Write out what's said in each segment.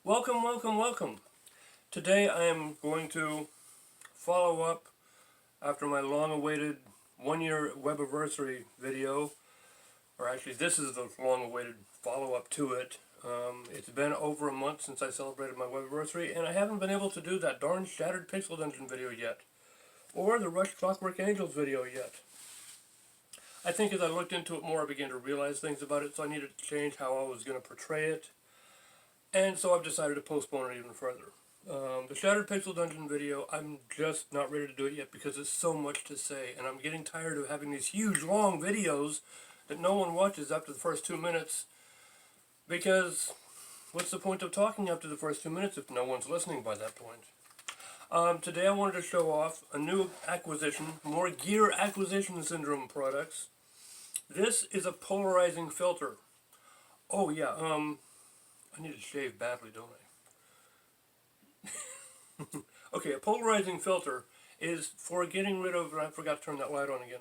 Welcome, welcome, welcome. Today I am going to follow up after my long-awaited one-year webiversary video, or actually this is the long-awaited follow-up to it. It's been over a month since I celebrated my webiversary, and I haven't been able to do that darn Shattered Pixel Dungeon video yet, or the Rush Clockwork Angels video yet. I think as I looked into it more, I began to realize things about it, so I needed to change how I was going to portray it. And so I've decided to postpone it even further. The Shattered Pixel Dungeon video, I'm just not ready to do it yet because there's so much to say. And I'm getting tired of having these huge, long videos that no one watches after the first 2 minutes. Because what's the point of talking after the first 2 minutes if no one's listening by that point? Today I wanted to show off a new acquisition, more gear acquisition syndrome products. This is a polarizing filter. Oh yeah, I need to shave badly, don't I? Okay, a polarizing filter is for getting rid of, and I forgot to turn that light on again.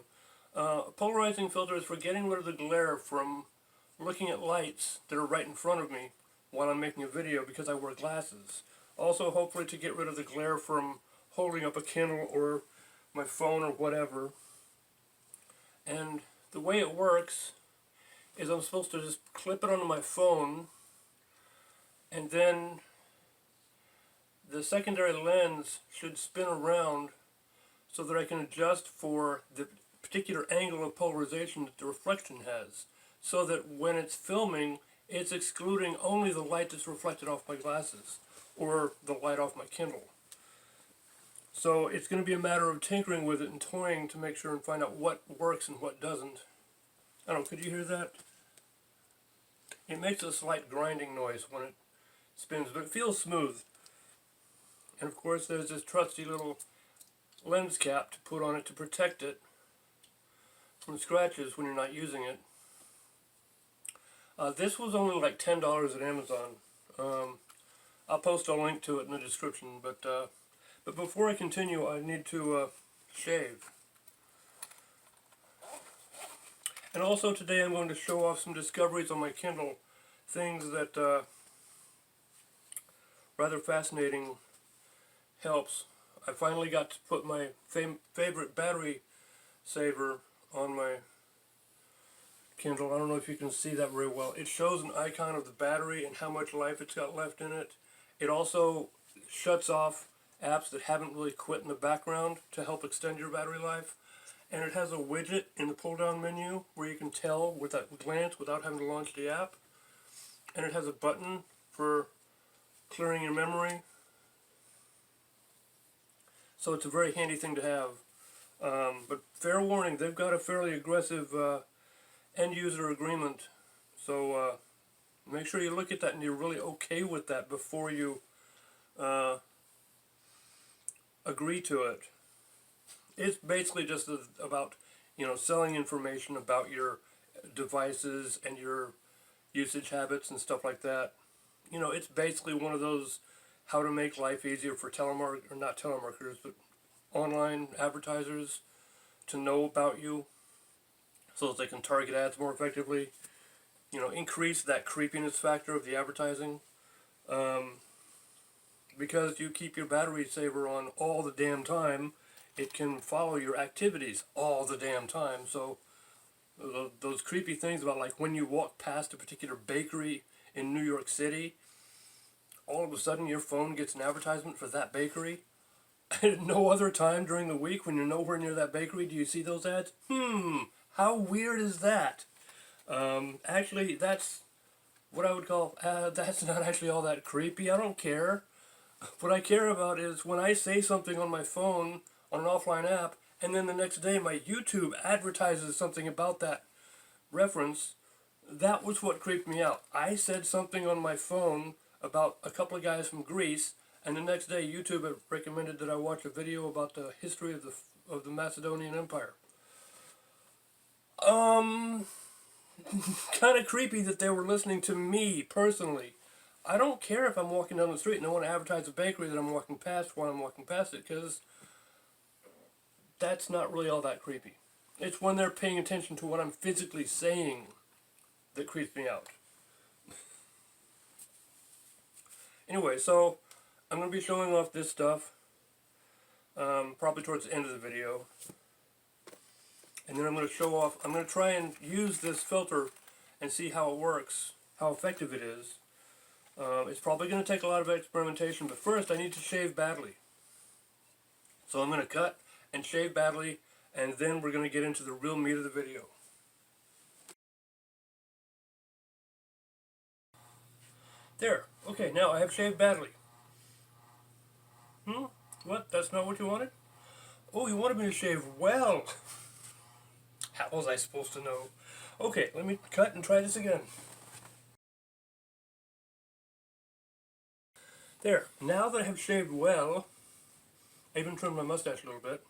A polarizing filter is for getting rid of the glare from looking at lights that are right in front of me while I'm making a video because I wear glasses. Also, hopefully to get rid of the glare from holding up a Kindle or my phone or whatever. And the way it works is I'm supposed to just clip it onto my phone, and then the secondary lens should spin around so that I can adjust for the particular angle of polarization that the reflection has, so that when it's filming, it's excluding only the light that's reflected off my glasses or the light off my Kindle. So it's going to be a matter of tinkering with it and toying to make sure and find out what works and what doesn't. I don't know, could you hear that? It makes a slight grinding noise when it spins, but it feels smooth. And of course there's this trusty little lens cap to put on it to protect it from scratches when you're not using it. This was only like $10 at Amazon. I'll post a link to it in the description, but before I continue I need to shave. And also today I'm going to show off some discoveries on my Kindle, things that rather fascinating helps. I finally got to put my favorite battery saver on my Kindle. I don't know if you can see that very well. It shows an icon of the battery and how much life it's got left in it. It also shuts off apps that haven't really quit in the background to help extend your battery life. And it has a widget in the pull-down menu where you can tell with that glance without having to launch the app. And it has a button for clearing your memory. So it's a very handy thing to have. But fair warning, they've got a fairly aggressive end-user agreement. So make sure you look at that and you're really okay with that before you agree to it. It's basically just about, selling information about your devices and your usage habits and stuff like that. It's basically one of those how to make life easier for not telemarketers, but online advertisers to know about you so that they can target ads more effectively. Increase that creepiness factor of the advertising. Because you keep your battery saver on all the damn time, it can follow your activities all the damn time. So those creepy things about like when you walk past a particular bakery in New York City, all of a sudden your phone gets an advertisement for that bakery. At no other time during the week when you're nowhere near that bakery do you see those ads. How weird is that? Actually, that's what I would call, that's not actually all that creepy. I don't care. What I care about is when I say something on my phone on an offline app, and then the next day my YouTube advertises something about that reference. That was what creeped me out. I said something on my phone about a couple of guys from Greece, and the next day YouTube had recommended that I watch a video about the history of the Macedonian Empire. Kind of creepy that they were listening to me personally. I don't care if I'm walking down the street and I want to advertise a bakery that I'm walking past while I'm walking past it, because that's not really all that creepy. It's when they're paying attention to what I'm physically saying that creeps me out. Anyway, so I'm going to be showing off this stuff probably towards the end of the video. And then I'm going to show off, I'm going to try and use this filter and see how it works, how effective it is. It's probably going to take a lot of experimentation, but first I need to shave badly. So I'm going to cut and shave badly, and then we're going to get into the real meat of the video. There. Okay, now I have shaved badly. What? That's not what you wanted? Oh, you wanted me to shave well. How was I supposed to know? Okay, let me cut and try this again. There. Now that I have shaved well, I even trimmed my mustache a little bit,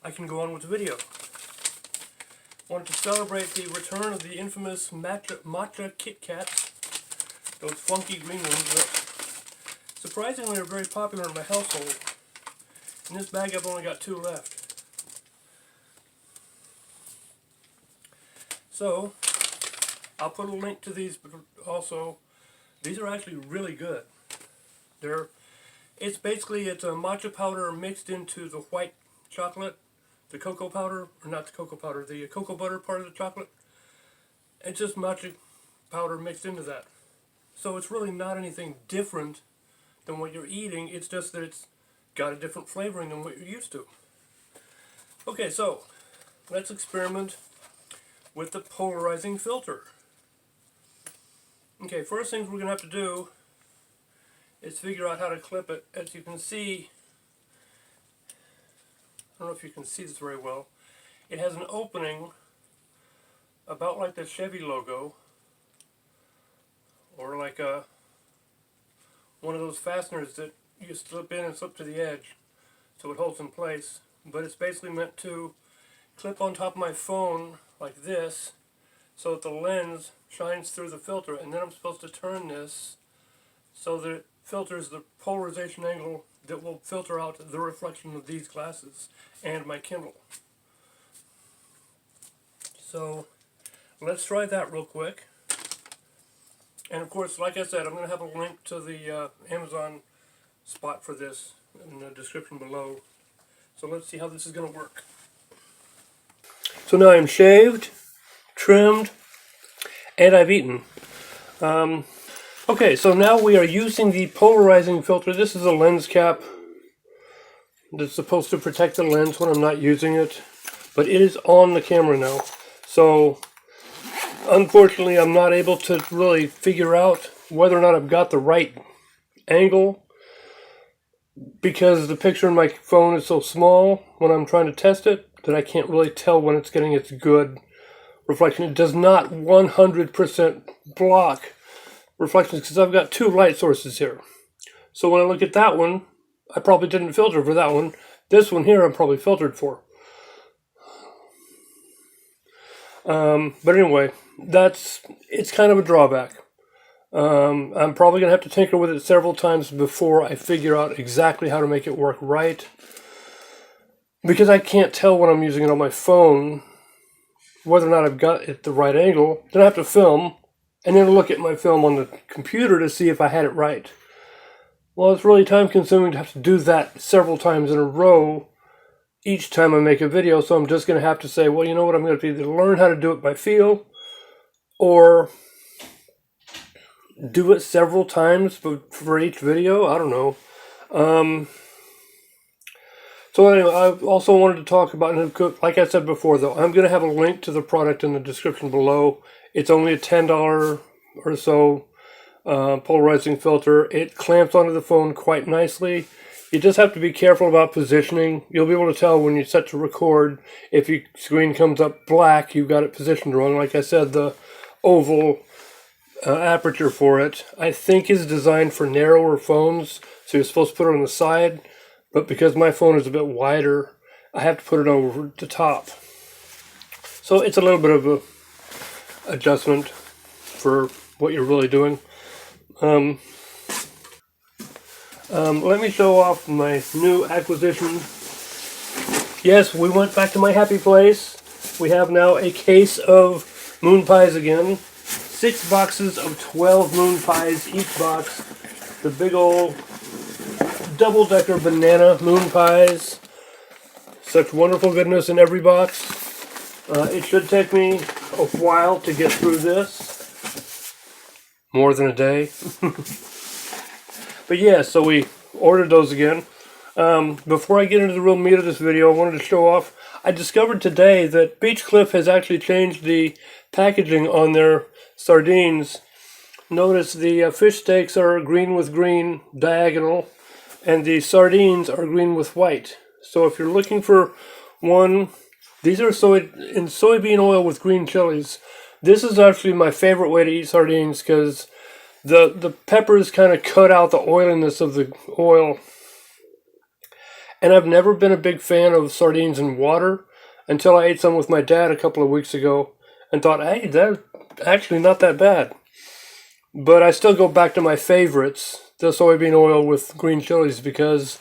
I can go on with the video. I wanted to celebrate the return of the infamous Matra Kitkat, those funky green ones that surprisingly are very popular in my household. In this bag I've only got 2 left. So, I'll put a link to these, but also, these are actually really good. It's a matcha powder mixed into the white chocolate, the cocoa powder, or not the cocoa powder, the cocoa butter part of the chocolate. It's just matcha powder mixed into that. So it's really not anything different than what you're eating, it's just that it's got a different flavoring than what you're used to. Okay, so let's experiment with the polarizing filter. Okay, first things we're going to have to do is figure out how to clip it. As you can see, I don't know if you can see this very well, it has an opening about like the Chevy logo, or like one of those fasteners that you slip in and slip to the edge so it holds in place. But it's basically meant to clip on top of my phone like this so that the lens shines through the filter, and then I'm supposed to turn this so that it filters the polarization angle that will filter out the reflection of these glasses and my Kindle. So let's try that real quick. And of course, like I said, I'm going to have a link to the Amazon spot for this in the description below. So let's see how this is going to work. So now I'm shaved, trimmed, and I've eaten. Okay, so now we are using the polarizing filter. This is a lens cap that's supposed to protect the lens when I'm not using it, but it is on the camera now. So unfortunately, I'm not able to really figure out whether or not I've got the right angle because the picture in my phone is so small when I'm trying to test it that I can't really tell when it's getting its good reflection. It does not 100% block reflections because I've got 2 light sources here. So when I look at that one, I probably didn't filter for that one. This one here I'm probably filtered for. But anyway, it's kind of a drawback. I'm probably going to have to tinker with it several times before I figure out exactly how to make it work right. Because I can't tell when I'm using it on my phone whether or not I've got it the right angle. Then I have to film and then look at my film on the computer to see if I had it right. Well, it's really time consuming to have to do that several times in a row each time I make a video, so I'm just going to have to say, well, you know what, I'm going to either learn how to do it by feel or do it several times for each video. I don't know. So anyway, I also wanted to talk about, like I said before though, I'm going to have a link to the product in the description below. It's only a $10 or so polarizing filter. It clamps onto the phone quite nicely. You just have to be careful about positioning. You'll be able to tell when you set to record. If your screen comes up black, you've got it positioned wrong. Like I said, the oval aperture for it, I think, is designed for narrower phones. So you're supposed to put it on the side. But because my phone is a bit wider, I have to put it over the top. So it's a little bit of a adjustment for what you're really doing. Let me show off my new acquisition. Yes, we went back to my happy place. We have now a case of moon pies again. 6 boxes of 12 moon pies each box. the big old double-decker banana moon pies. Such wonderful goodness in every box. It should take me a while to get through this. More than a day. But yeah, so we ordered those again. Before I get into the real meat of this video, I wanted to show off. I discovered today that Beach Cliff has actually changed the packaging on their sardines. Notice the fish steaks are green with green, diagonal, and the sardines are green with white. So if you're looking for one, these are in soybean oil with green chilies. This is actually my favorite way to eat sardines because the peppers kind of cut out the oiliness of the oil. And I've never been a big fan of sardines in water until I ate some with my dad a couple of weeks ago and thought, hey, they're actually not that bad. But I still go back to my favorites, the soybean oil with green chilies, because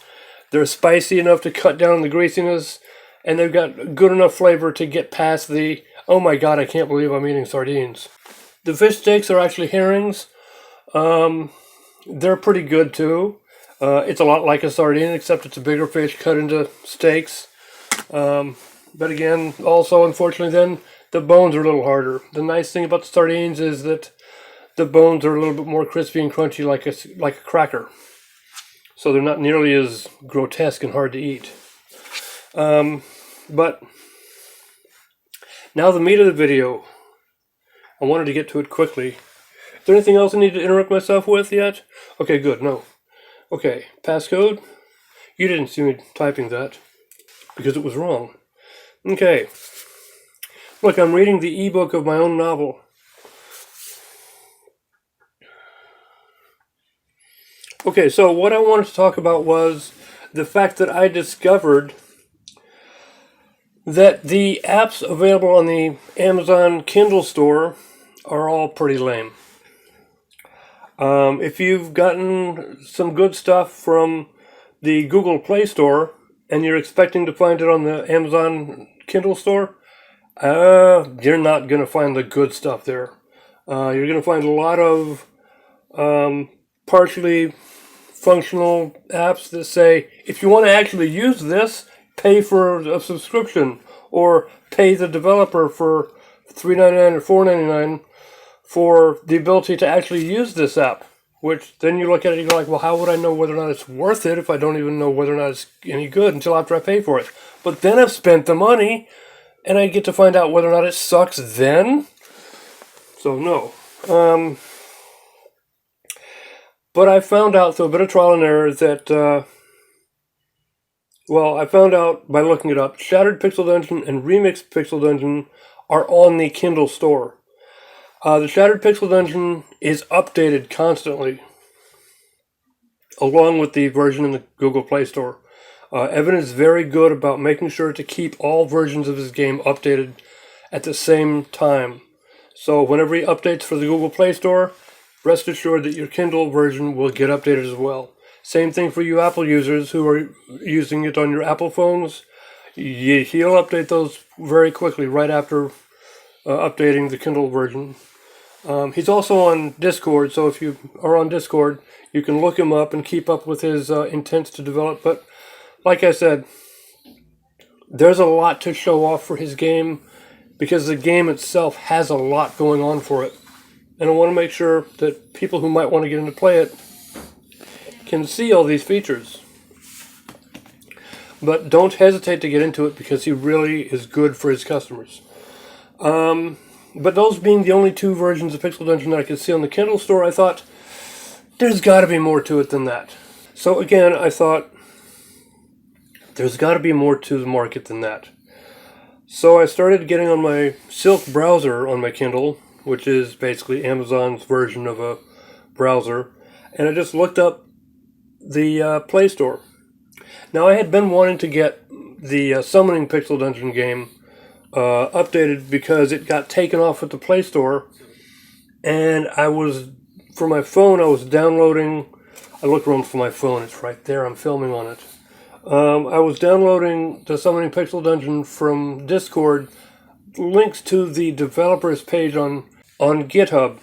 they're spicy enough to cut down the greasiness, and they've got good enough flavor to get past the, oh my god, I can't believe I'm eating sardines. The fish steaks are actually herrings. They're pretty good too. It's a lot like a sardine, except it's a bigger fish cut into steaks. But again, also, unfortunately, then, the bones are a little harder. The nice thing about the sardines is that the bones are a little bit more crispy and crunchy like a cracker. So they're not nearly as grotesque and hard to eat. But now the meat of the video. I wanted to get to it quickly. Is there anything else I need to interrupt myself with yet? Okay, good, no. Okay, passcode. You didn't see me typing that because it was wrong. Okay. Look, I'm reading the ebook of my own novel. Okay, so what I wanted to talk about was the fact that I discovered that the apps available on the Amazon Kindle store are all pretty lame. If you've gotten some good stuff from the Google Play Store and you're expecting to find it on the Amazon Kindle store, you're not going to find the good stuff there. You're going to find a lot of partially functional apps that say, if you want to actually use this, pay for a subscription, or pay the developer for $3.99 or $4.99 for the ability to actually use this app. Which then you look at it and you're like, well, how would I know whether or not it's worth it if I don't even know whether or not it's any good until after I pay for it? But then I've spent the money and I get to find out whether or not it sucks then. So no. But I found out through a bit of trial and error that, I found out by looking it up, Shattered Pixel Dungeon and Remixed Pixel Dungeon are on the Kindle store. The Shattered Pixel Dungeon is updated constantly, along with the version in the Google Play Store. Evan is very good about making sure to keep all versions of his game updated at the same time. So whenever he updates for the Google Play Store, rest assured that your Kindle version will get updated as well. Same thing for you Apple users who are using it on your Apple phones. He'll update those very quickly right after updating the Kindle version. He's also on Discord, so if you are on Discord, you can look him up and keep up with his intents to develop. But like I said, there's a lot to show off for his game because the game itself has a lot going on for it. And I want to make sure that people who might want to get into play it can see all these features. But don't hesitate to get into it because he really is good for his customers. But those being the only two versions of Pixel Dungeon that I could see on the Kindle store, I thought, there's got to be more to it than that. So again, I thought, there's got to be more to the market than that. So I started getting on my Silk browser on my Kindle, which is basically Amazon's version of a browser, and I just looked up the Play Store. Now I had been wanting to get the Summoning Pixel Dungeon game updated because it got taken off at the Play Store, and for my phone, I was downloading, I looked around for my phone, it's right there, I'm filming on it. I was downloading the Summoning Pixel Dungeon from Discord, links to the developer's page on GitHub.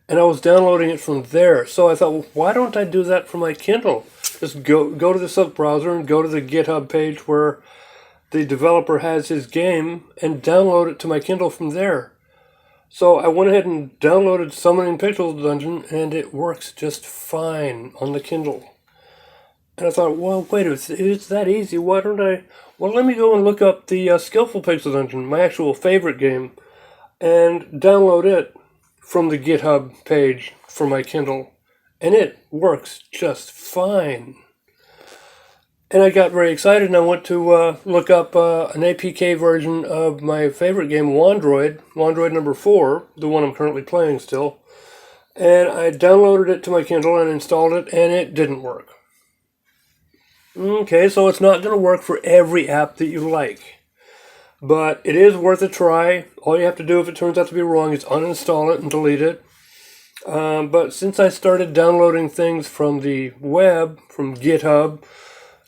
and I was downloading it from there. So I thought, well, why don't I do that for my Kindle? Just go to the sub-browser and go to the GitHub page where the developer has his game and download it to my Kindle from there. So I went ahead and downloaded Summoning Pixels Dungeon, and it works just fine on the Kindle. And I thought, well, wait, it's that easy. Why don't I... Well, let me go and look up the Skillful Pixel Dungeon, my actual favorite game, and download it from the GitHub page for my Kindle. And it works just fine. And I got very excited, and I went to look up an APK version of my favorite game, Wandroid number 4, the one I'm currently playing still. And I downloaded it to my Kindle and installed it, and it didn't work. Okay, so it's not going to work for every app that you like. But it is worth a try. All you have to do if it turns out to be wrong is uninstall it and delete it. But since I started downloading things from the web, from GitHub,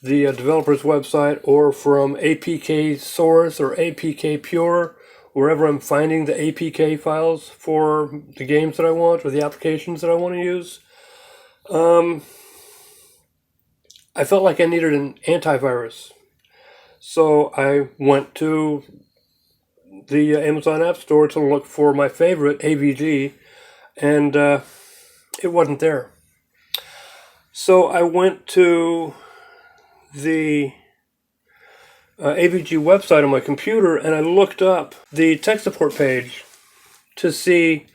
the developer's website, or from APK Source or APK Pure, wherever I'm finding the APK files for the games that I want or the applications that I want to use, I felt like I needed an antivirus. So I went to the Amazon App Store to look for my favorite, AVG, and it wasn't there. So I went to the AVG website on my computer, and I looked up the tech support page to see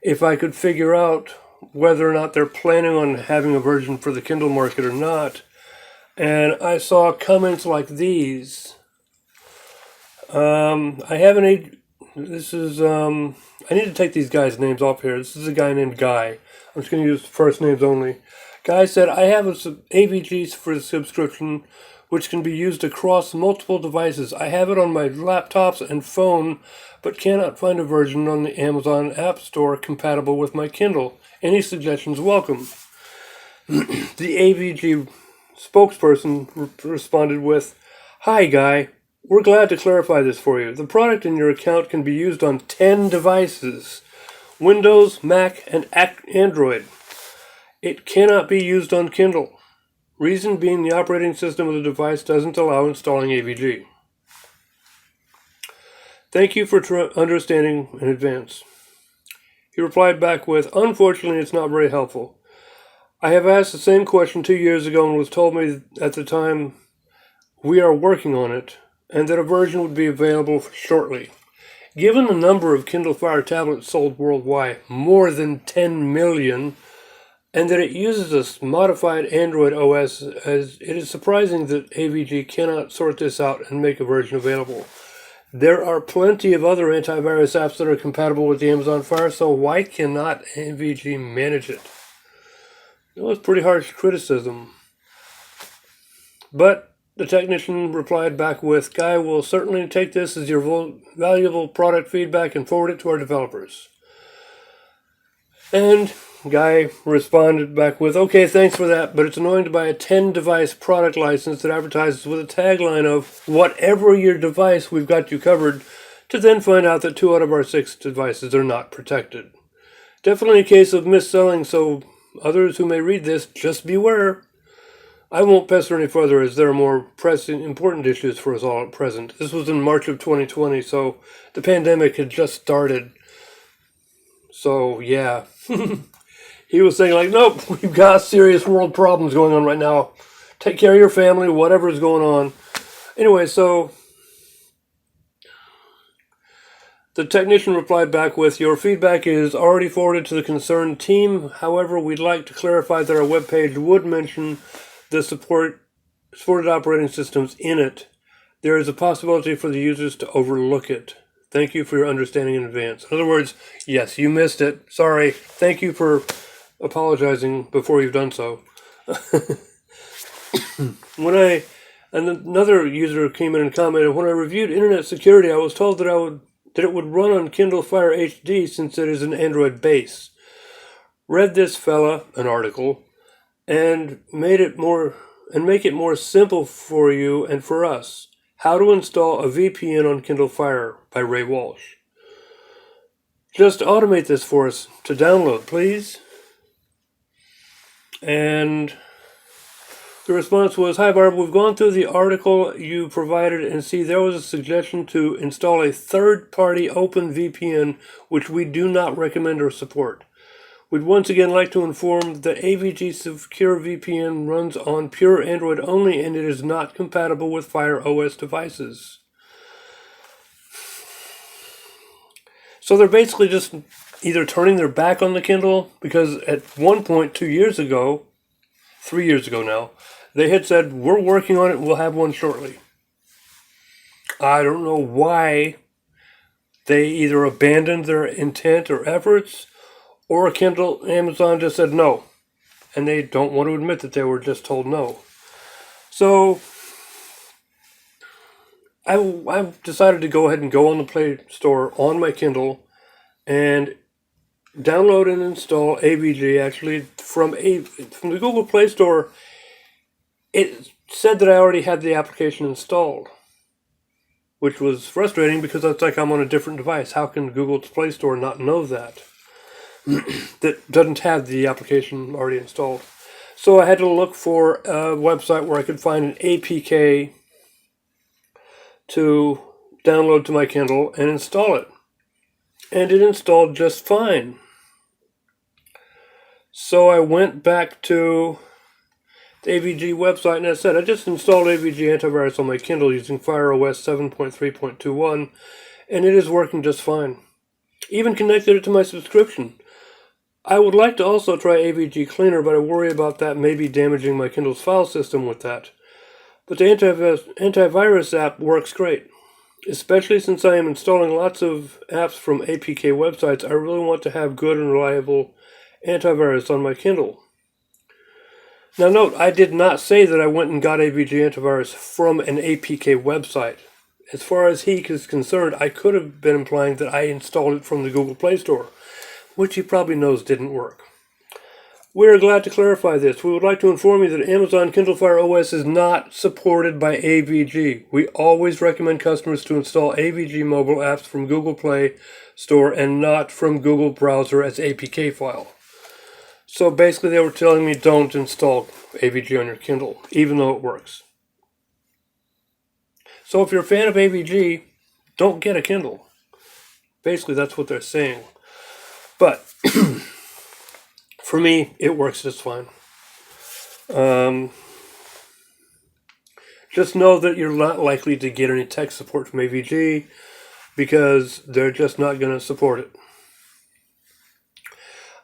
if I could figure out whether or not they're planning on having a version for the Kindle market or not. And I saw comments like these. I need to take these guys' names off here. This is a guy named Guy. I'm just going to use first names only. Guy said, I have AVGs for the subscription, which can be used across multiple devices. I have it on my laptops and phone, but cannot find a version on the Amazon App Store compatible with my Kindle. Any suggestions welcome. The AVG spokesperson responded with, Hi, Guy. We're glad to clarify this for you. The product in your account can be used on 10 devices, Windows, Mac, and Android. It cannot be used on Kindle. Reason being the operating system of the device doesn't allow installing AVG. Thank you for understanding in advance. He replied back with, Unfortunately, it's not very helpful. I have asked the same question 2 years ago and was told me at the time we are working on it and that a version would be available shortly. Given the number of Kindle Fire tablets sold worldwide, more than 10 million, and that it uses a modified Android OS, as it is surprising that AVG cannot sort this out and make a version available. There are plenty of other antivirus apps that are compatible with the Amazon Fire, so why cannot AVG manage it? It was pretty harsh criticism. But the technician replied back with, Guy will certainly take this as your valuable product feedback and forward it to our developers. And Guy responded back with, Okay, thanks for that, but it's annoying to buy a 10-device product license that advertises with a tagline of, whatever your device, we've got you covered, to then find out that 2 out of our 6 devices are not protected. Definitely a case of mis-selling, so others who may read this, just beware. I won't pester any further as there are more pressing, important issues for us all at present. This was in March of 2020, so the pandemic had just started. So, yeah. He was saying, like, nope, we've got serious world problems going on right now. Take care of your family, whatever is going on. Anyway, so the technician replied back with, Your feedback is already forwarded to the concerned team. However, we'd like to clarify that our webpage would mention the supported operating systems in it. There is a possibility for the users to overlook it. Thank you for your understanding in advance. In other words, yes, you missed it. Sorry. Thank you for apologizing before you've done so. And another user came in and commented, when I reviewed internet security, I was told that it would run on Kindle Fire HD since it is an Android base. Read this fella, an article, and make it more simple for you and for us. How to install a VPN on Kindle Fire by Ray Walsh. just automate this for us to download, please. And the response was, "Hi Barb, we've gone through the article you provided and see there was a suggestion to install a third-party open VPN, which we do not recommend or support. We'd once again like to inform that AVG Secure VPN runs on pure Android only and it is not compatible with Fire OS devices." So they're basically just either turning their back on the Kindle, because at one point 3 years ago now, they had said, "We're working on it, we'll have one shortly." I don't know why they either abandoned their intent or efforts, or Amazon just said no. And they don't want to admit that they were just told no. So I've decided to go ahead and go on the Play Store on my Kindle and download and install AVG. Actually, from the Google Play Store, it said that I already had the application installed, which was frustrating because it's like I'm on a different device. How can Google's Play Store not know that? That doesn't have the application already installed. So I had to look for a website where I could find an APK to download to my Kindle and install it. And it installed just fine. So I went back to the AVG website and I said, "I just installed AVG Antivirus on my Kindle using Fire OS 7.3.21 and it is working just fine. Even connected it to my subscription. I would like to also try AVG Cleaner, but I worry about that maybe damaging my Kindle's file system with that. But the antivirus app works great. Especially since I am installing lots of apps from APK websites, I really want to have good and reliable antivirus on my Kindle." Now note, I did not say that I went and got AVG Antivirus from an APK website. As far as he is concerned, I could have been implying that I installed it from the Google Play Store, which he probably knows didn't work. "We are glad to clarify this. We would like to inform you that Amazon Kindle Fire OS is not supported by AVG. We always recommend customers to install AVG mobile apps from Google Play Store and not from Google Browser as APK file." So basically they were telling me don't install AVG on your Kindle, even though it works. So if you're a fan of AVG, don't get a Kindle. Basically that's what they're saying. But for me, it works just fine. Just know that you're not likely to get any tech support from AVG because they're just not going to support it.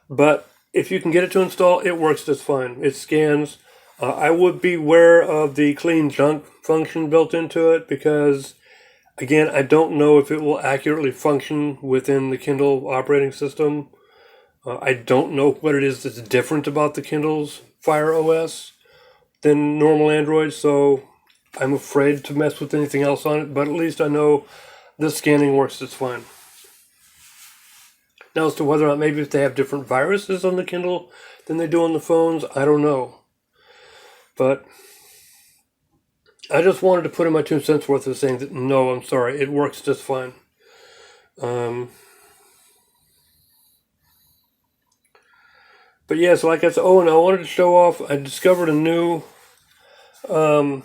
But if you can get it to install, it works just fine. It scans. I would be aware of the clean junk function built into it because, again, I don't know if it will accurately function within the Kindle operating system. I don't know what it is that's different about the Kindle's Fire OS than normal Android, so I'm afraid to mess with anything else on it, but at least I know the scanning works just fine. Now, as to whether or not maybe if they have different viruses on the Kindle than they do on the phones, I don't know. But I just wanted to put in my 2 cents worth of saying that, no, I'm sorry, it works just fine. But yes, like I said, and I wanted to show off, I discovered a new Pixel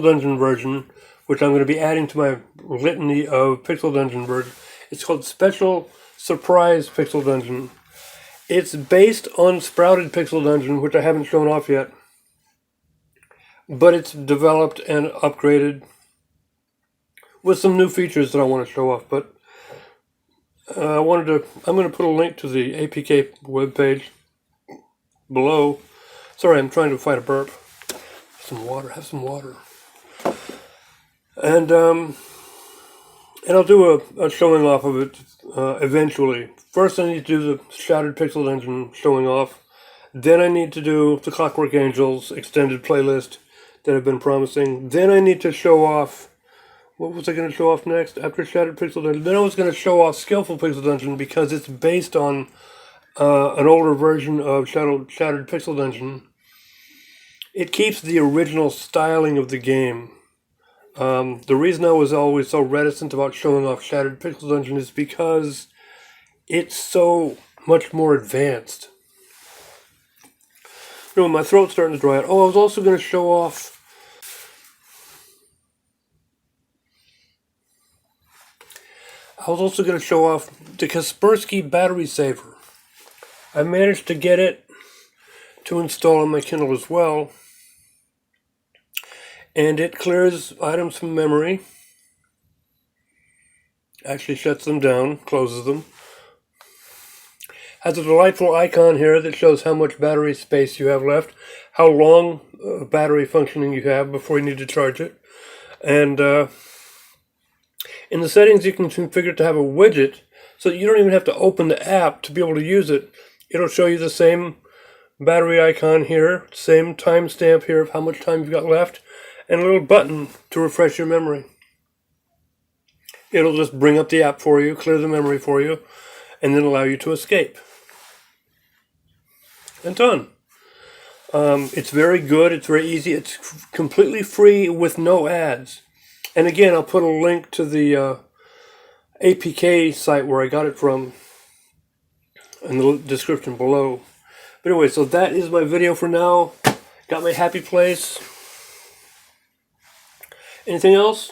Dungeon version, which I'm going to be adding to my litany of Pixel Dungeon versions. It's called Special Surprise Pixel Dungeon. It's based on Sprouted Pixel Dungeon, which I haven't shown off yet. But it's developed and upgraded with some new features that I want to show off. But I'm going to put a link to the APK webpage below. Sorry, I'm trying to fight a burp. Have some water. And I'll do a showing off of it eventually. First I need to do the Shattered Pixel Dungeon showing off. Then I need to do the Clockwork Angels extended playlist that I've been promising. Then I need to show off, what was I going to show off next after Shattered Pixel Dungeon? Then I was going to show off Skillful Pixel Dungeon because it's based on an older version of Shattered Pixel Dungeon. It keeps the original styling of the game. The reason I was always so reticent about showing off Shattered Pixel Dungeon is because It's so much more advanced. You know, my throat's starting to dry out. Oh, I was also going to show off the Kaspersky battery saver. I managed to get it to install on my Kindle as well. And it clears items from memory. Actually shuts them down, closes them. Has a delightful icon here that shows how much battery space you have left, how long battery functioning you have before you need to charge it. And in the settings, you can configure to have a widget so that you don't even have to open the app to be able to use it. It'll show you the same battery icon here, same timestamp here of how much time you've got left, and a little button to refresh your memory. It'll just bring up the app for you, clear the memory for you, and then allow you to escape. And done. It's very good. It's very easy. It's completely free with no ads. And again, I'll put a link to the APK site where I got it from in the description below. But anyway, so that is my video for now. Got my happy place. Anything else?